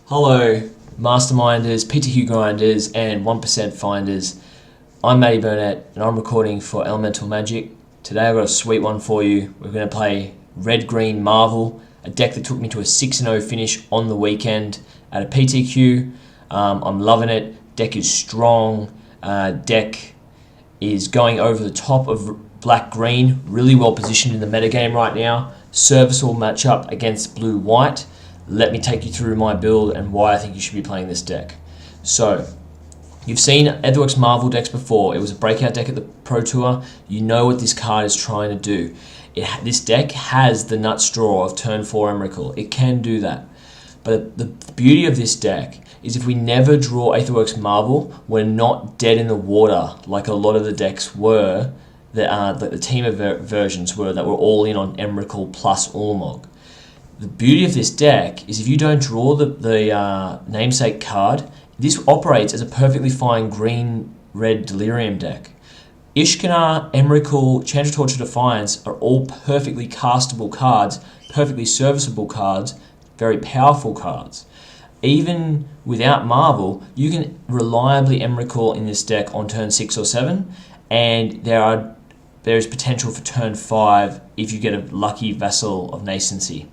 Hello, Masterminders, PTQ Grinders, and 1% Finders. I'm Matty Burnett, and I'm recording for Elemental Magic. Today I've got a sweet one for you. We're going to play Red Green Marvel, a deck that took me to a 6-0 finish on the weekend at a PTQ. I'm loving it. Deck is strong. Deck is going over the top of black-green, really well positioned in the metagame right now. Serviceable matchup against blue-white. Let me take you through my build and why I think you should be playing this deck. So, you've seen Aetherworks Marvel decks before. It was a breakout deck at the Pro Tour. You know what this card is trying to do. This deck has the nut straw of turn 4 Emrakul. It can do that. But the beauty of this deck is if we never draw Aetherworks Marvel, we're not dead in the water like a lot of the decks were, that the team of versions were, that were all in on Emrakul plus Ulamog. The beauty of this deck is if you don't draw the namesake card, this operates as a perfectly fine green-red Delirium deck. Ishkanar, Emrakul, Chandra Torture Defiance are all perfectly castable cards, perfectly serviceable cards, very powerful cards. Even without Marvel, you can reliably Emrakul in this deck on turn 6 or 7, and there is potential for turn 5 if you get a lucky Vassal of Nascency.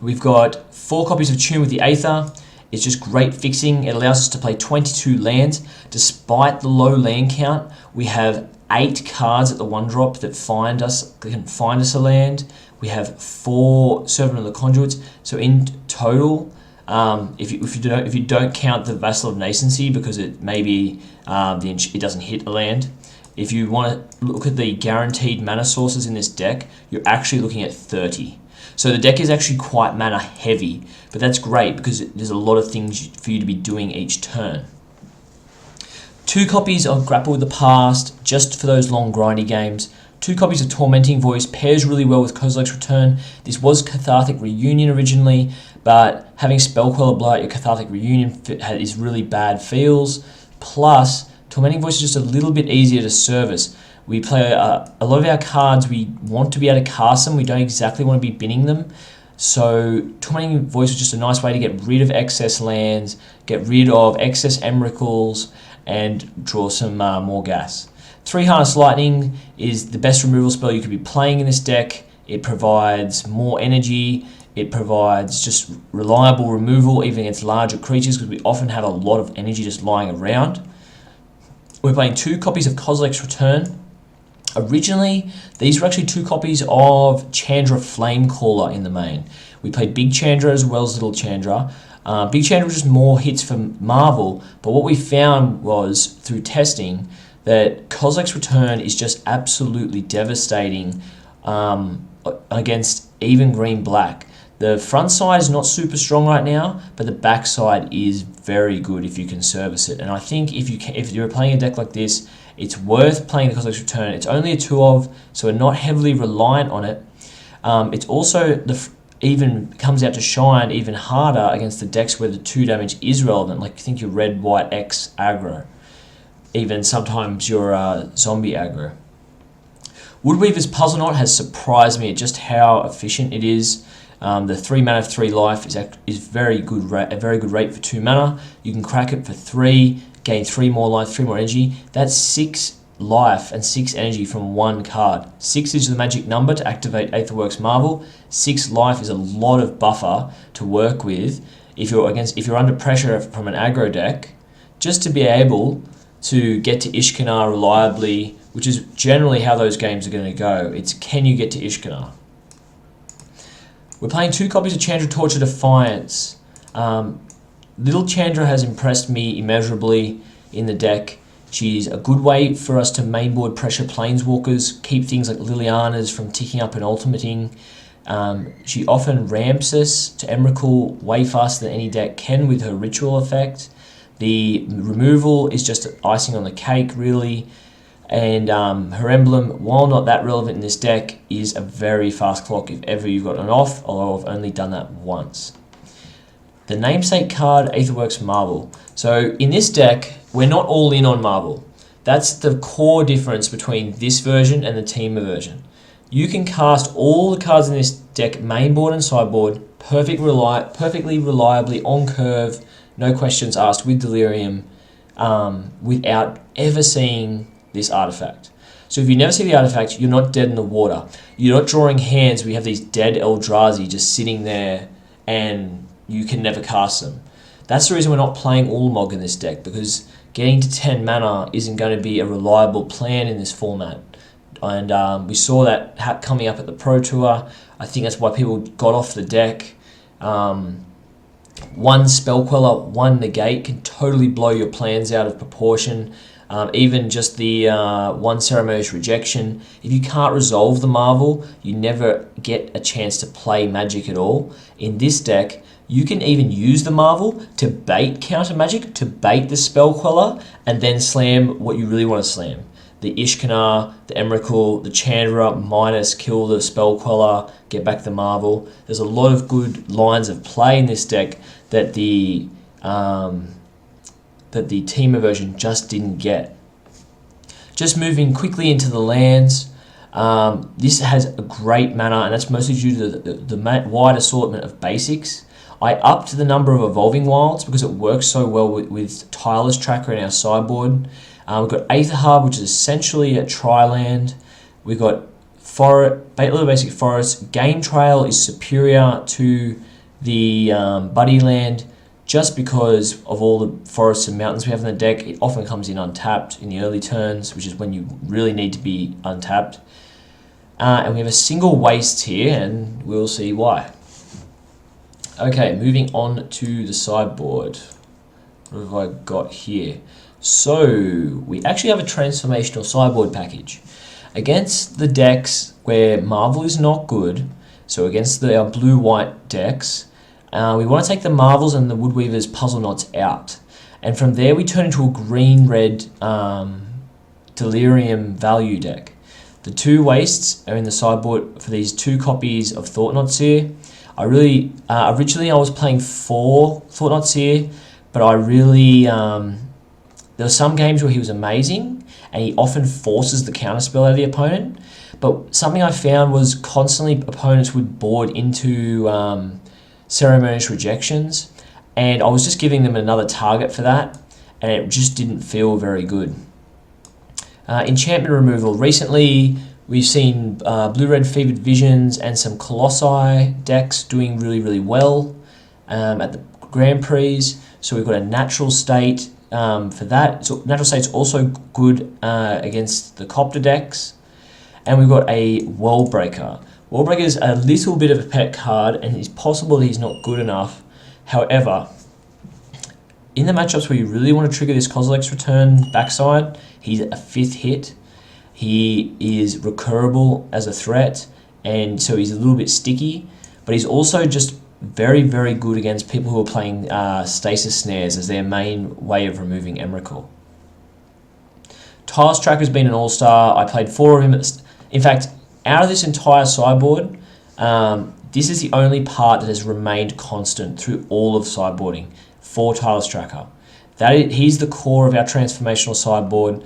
We've got 4 copies of Tune with the Aether. It's just great fixing. It allows us to play 22 lands. Despite the low land count, we have 8 cards at the 1-drop that can find us a land. We have 4 Servant of the Conduits. So in total, if you don't count the Vassal of Nascency because it maybe it doesn't hit a land. If you want to look at the guaranteed mana sources in this deck, you're actually looking at 30. So the deck is actually quite mana heavy, but that's great because there's a lot of things for you to be doing each turn. 2 copies of Grapple with the Past, just for those long grindy games. 2 copies of Tormenting Voice, pairs really well with Kozilek's Return. This was Cathartic Reunion originally, but having Spellqueller blow out your Cathartic Reunion is really bad feels. Plus, Tormenting Voice is just a little bit easier to service. We play a lot of our cards, we want to be able to cast them, we don't exactly want to be binning them. So Tormenting Voice is just a nice way to get rid of excess lands, get rid of excess Emrakuls, and draw some more gas. 3 Harness Lightning is the best removal spell you could be playing in this deck. It provides more energy, it provides just reliable removal even against larger creatures because we often have a lot of energy just lying around. We're playing 2 copies of Kozilek's Return. Originally, these were actually 2 copies of Chandra Flamecaller in the main. We played Big Chandra as well as Little Chandra. Big Chandra was just more hits for Marvel, but what we found was, through testing, that Kozilek's Return is just absolutely devastating against even green-black. The front side is not super strong right now, but the back side is very good if you can service it. And I think if you're playing a deck like this, it's worth playing the Kozilek's Return. It's only a 2-of, so we're not heavily reliant on it. It's also even comes out to shine even harder against the decks where the 2 damage is relevant, like think your red, white, X aggro. Even sometimes your zombie aggro. Woodweaver's Puzzle Knot has surprised me at just how efficient it is. The 3 mana, 3 life is a very good rate for 2 mana. You can crack it for 3, gain 3 more life, 3 more energy. That's 6 life and 6 energy from 1 card. 6 is the magic number to activate Aetherworks Marvel. 6 life is a lot of buffer to work with if you're under pressure from an aggro deck, just to be able to get to Ishkanar reliably, which is generally how those games are going to go. It's can you get to Ishkanar? We're playing 2 copies of Chandra Torture Defiance. Little Chandra has impressed me immeasurably in the deck. She's a good way for us to mainboard pressure Planeswalkers, keep things like Liliana's from ticking up and ultimating. She often ramps us to Emrakul way faster than any deck can with her ritual effect. The removal is just icing on the cake, really. And her emblem, while not that relevant in this deck, is a very fast clock if ever you've got an off, although I've only done that once. The namesake card, Aetherworks Marvel. So in this deck, we're not all in on Marvel. That's the core difference between this version and the Teamer version. You can cast all the cards in this deck main board and sideboard perfectly reliably on curve, no questions asked with Delirium, without ever seeing this artifact. So if you never see the artifact, you're not dead in the water. You're not drawing hands where you have these dead Eldrazi just sitting there and you can never cast them. That's the reason we're not playing Ulamog in this deck, because getting to 10 mana isn't going to be a reliable plan in this format. And we saw that coming up at the Pro Tour. I think that's why people got off the deck. One Spell Queller, one Negate can totally blow your plans out of proportion. Even just the one Ceremonious Rejection. If you can't resolve the Marvel, you never get a chance to play Magic at all. In this deck, you can even use the Marvel to bait counter Magic, to bait the Spell Queller, and then slam what you really want to slam. The Ishkanar, the Emrakul, the Chandra, minus kill the Spell Queller, get back the Marvel. There's a lot of good lines of play in this deck that the Temur version just didn't get. Just moving quickly into the lands, this has a great mana, and that's mostly due to the wide assortment of basics. I upped the number of Evolving Wilds because it works so well with Tireless Tracker in our sideboard. We've got Aether Hub, which is essentially a tri-land. We've got Little Basic Forest. Game Trail is superior to the Buddy Land just because of all the forests and mountains we have in the deck. It often comes in untapped in the early turns, which is when you really need to be untapped. And we have a single waste here, and we'll see why. Okay, moving on to the sideboard. What have I got here? So, we actually have a transformational sideboard package. Against the decks where Marvel is not good, so against our blue-white decks, we want to take the Marvels and the Woodweaver's Puzzle Knots out. And from there we turn into a green-red Delirium value deck. The two wastes are in the sideboard for these two copies of Thought-Knot Seer. Originally I was playing 4 Thought-Knot Seer, but I really... there were some games where he was amazing, and he often forces the counterspell out of the opponent. But something I found was constantly opponents would board into Ceremonious Rejections, and I was just giving them another target for that, and it just didn't feel very good. Enchantment removal. Recently, we've seen Blue-Red Fevered Visions and some Colossi decks doing really, really well at the Grand Prix. So we've got a Natural State for that. So Natural State's also good against the Copter decks. And we've got a Worldbreaker. Worldbreaker is a little bit of a pet card, and it's possible that he's not good enough. However, in the matchups where you really want to trigger this Kozilek's Return backside, he's a 5th hit. He is recurable as a threat, and so he's a little bit sticky, but he's also just very, very good against people who are playing Stasis Snares as their main way of removing Emrakul. Tireless Tracker has been an all-star. I played 4 of him. In fact, out of this entire sideboard, this is the only part that has remained constant through all of sideboarding for Tireless Tracker. He's the core of our transformational sideboard.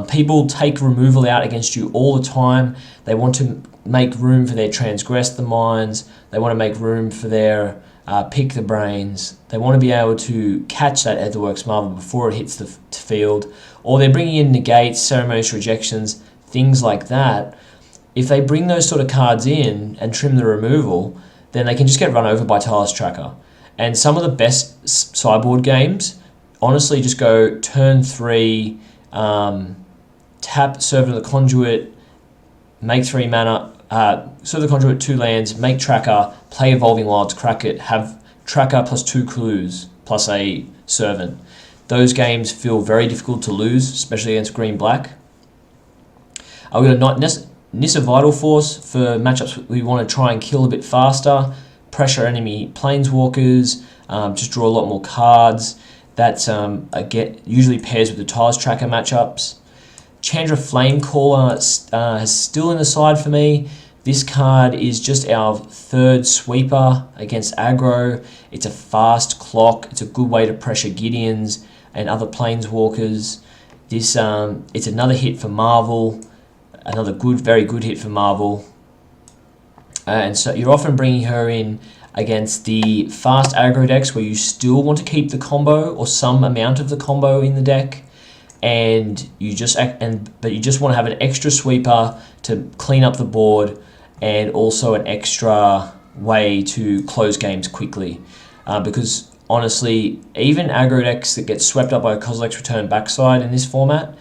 People take removal out against you all the time. They want to make room for their Transgress the Minds. They want to make room for their Pick the Brains. They want to be able to catch that Etherworks Marvel before it hits the field. Or they're bringing in Negates, Ceremonious Rejections, things like that. If they bring those sort of cards in and trim the removal, then they can just get run over by Tireless Tracker. And some of the best sideboard games honestly just go turn 3, tap Servant of the Conduit, make 3 mana, Servant of the Conduit, 2 lands, make Tracker, play Evolving Wilds, crack it, have Tracker plus 2 clues, plus a Servant. Those games feel very difficult to lose, especially against green-black. We've got Nissa Vital Force for matchups we want to try and kill a bit faster, pressure enemy Planeswalkers, just draw a lot more cards. That usually pairs with the Tireless Tracker matchups. Chandra Flamecaller is still in the side for me. This card is just our 3rd sweeper against aggro. It's a fast clock. It's a good way to pressure Gideons and other Planeswalkers. It's another hit for Marvel. Another very good hit for Marvel. And so you're often bringing her in against the fast aggro decks where you still want to keep the combo or some amount of the combo in the deck, and but you just want to have an extra sweeper to clean up the board, and also an extra way to close games quickly. Because honestly, even aggro decks that get swept up by a Kozilek's Return backside in this format,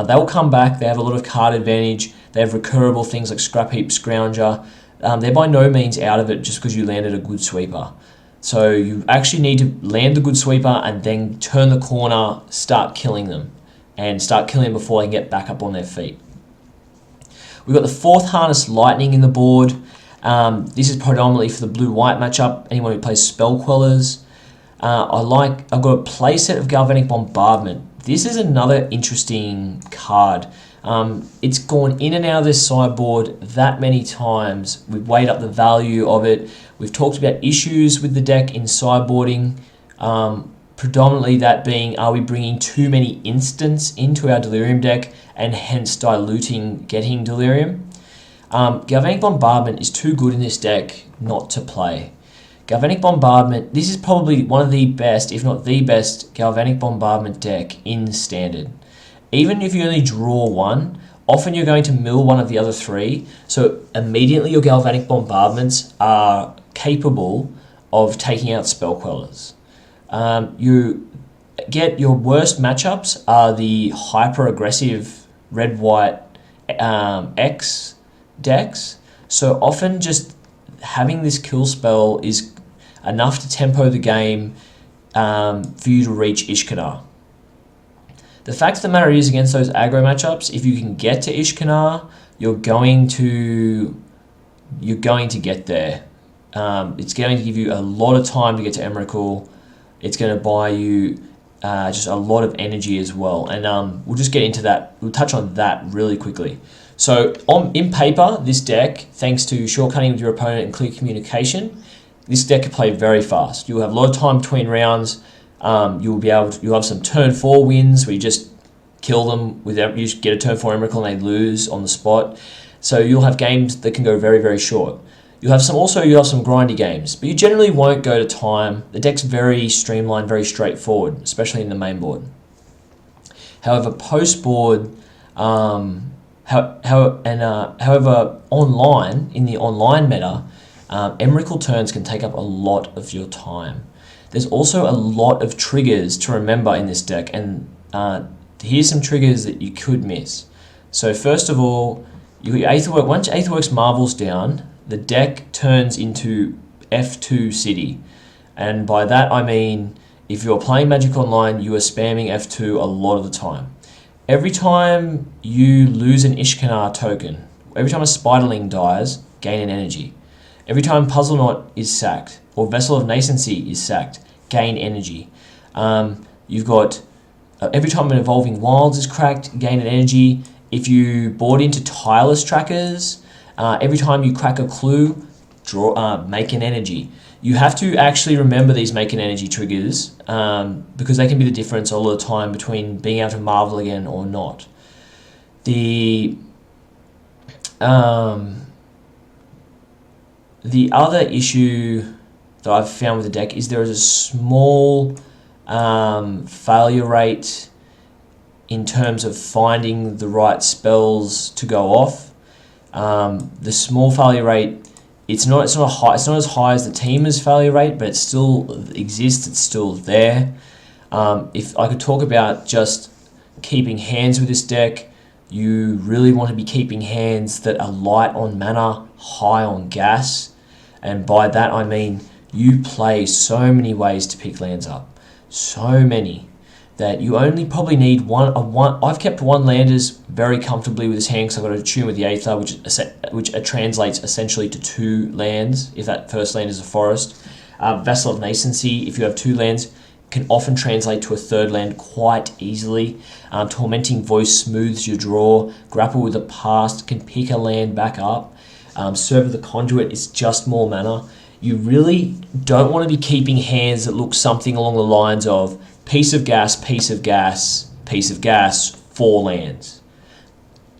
they'll come back. They have a lot of card advantage. They have recurable things like Scrap Heap, Scrounger. They're by no means out of it just because you landed a good sweeper. So you actually need to land the good sweeper and then turn the corner, start killing them, and start killing them before they get back up on their feet. We've got the 4th Harness Lightning in the board. This is predominantly for the blue-white matchup, anyone who plays Spell Quellers. I've got a playset of Galvanic Bombardment. This is another interesting card. It's gone in and out of this sideboard that many times. We've weighed up the value of it. We've talked about issues with the deck in sideboarding. Predominantly that being, are we bringing too many instants into our Delirium deck and hence diluting getting Delirium? Galvanic Bombardment is too good in this deck not to play. Galvanic Bombardment, this is probably one of the best, if not the best, Galvanic Bombardment deck in Standard. Even if you only draw one, often you're going to mill one of the other 3, so immediately your Galvanic Bombardments are capable of taking out Spell Quellers. You get your worst matchups are the hyper-aggressive red-white X decks, so often just having this kill spell is enough to tempo the game for you to reach Ishkanar. The fact of the matter is, against those aggro matchups, if you can get to Ishkanar, you're going to get there. It's going to give you a lot of time to get to Emrakul. It's going to buy you just a lot of energy as well. And we'll just get into that. We'll touch on that really quickly. So in paper, this deck, thanks to shortcutting with your opponent and clear communication, this deck can play very fast. You'll have a lot of time between rounds. You'll have some turn 4 wins where you just kill them you just get a turn 4 Emrakul and they lose on the spot. So you'll have games that can go very, very short. You'll have some grindy games, but you generally won't go to time. The deck's very streamlined, very straightforward, especially in the main board. However, post board, however, online, in the online meta, Emrakul turns can take up a lot of your time. There's also a lot of triggers to remember in this deck, and here's some triggers that you could miss. So first of all, Aetherworks, once Aetherworks Marvel's down, the deck turns into F2 City. And by that I mean, if you're playing Magic Online, you are spamming F2 a lot of the time. Every time you lose an Ishkanar token, every time a Spiderling dies, gain an energy. Every time Puzzle Knot is sacked, or Vessel of Nascency is sacked, gain energy. You've got, every time an Evolving Wilds is cracked, gain an energy. If you board into Tireless Trackers, every time you crack a clue, make an energy. You have to actually remember these make an energy triggers because they can be the difference all the time between being able to marvel again or not. The other issue that I've found with the deck is there is a small failure rate in terms of finding the right spells to go off. The small failure rate, it's not as high as the teamer's failure rate, but it still exists. It's still there. If I could talk about just keeping hands with this deck, you really want to be keeping hands that are light on mana, high on gas, and by that I mean you play so many ways to pick lands up, so many, that you only probably need one. I've kept one Landers very comfortably with this hand because I've got to tune with the Aether, which translates essentially to 2 lands if that first land is a forest. Vessel of Nascency, if you have 2 lands, can often translate to a 3rd land quite easily. Tormenting Voice smooths your draw. Grapple with the Past can pick a land back up. Serve of the Conduit is just more mana. You really don't want to be keeping hands that look something along the lines of piece of gas, piece of gas, piece of gas, 4 lands.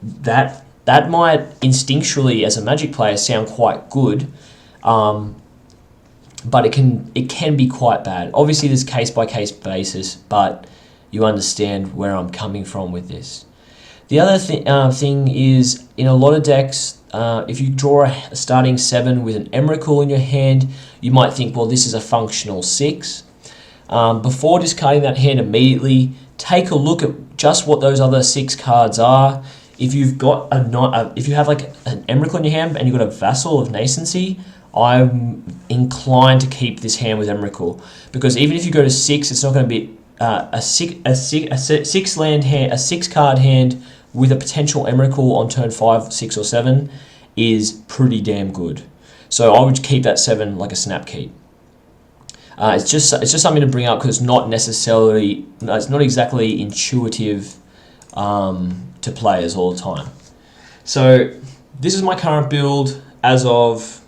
That that might instinctually, as a Magic player, sound quite good, but it can be quite bad. Obviously, there's case-by-case basis, but you understand where I'm coming from with this. The other thing is, in a lot of decks, if you draw a starting 7 with an Emrakul in your hand, you might think, well, this is a functional 6. Before discarding that hand immediately, take a look at just what those other 6 cards are. If you've got if you have like an Emrakul in your hand and you've got a Vassal of Nascency, I'm inclined to keep this hand with Emrakul, because even if you go to 6, it's not going to be a 6 card hand with a potential Emrakul on turn 5, 6, or 7 is pretty damn good. So I would keep that 7 like a snap keep. It's just something to bring up because it's not exactly intuitive to players all the time. So this is my current build as of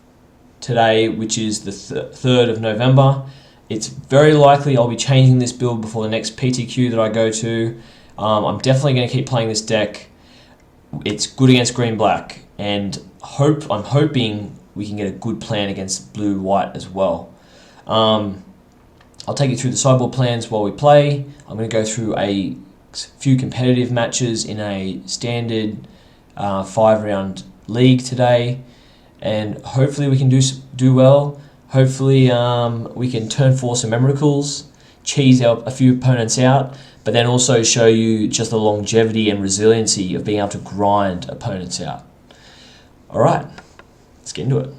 today, which is the 3rd of November. It's very likely I'll be changing this build before the next PTQ that I go to. I'm definitely going to keep playing this deck. It's good against green-black, and I'm hoping we can get a good plan against blue-white as well. I'll take you through the sideboard plans while we play. I'm going to go through a few competitive matches in a standard 5-round league today, and hopefully we can do well. Hopefully we can turn for some Emrakuls, cheese a few opponents out, but then also show you just the longevity and resiliency of being able to grind opponents out. Alright, let's get into it.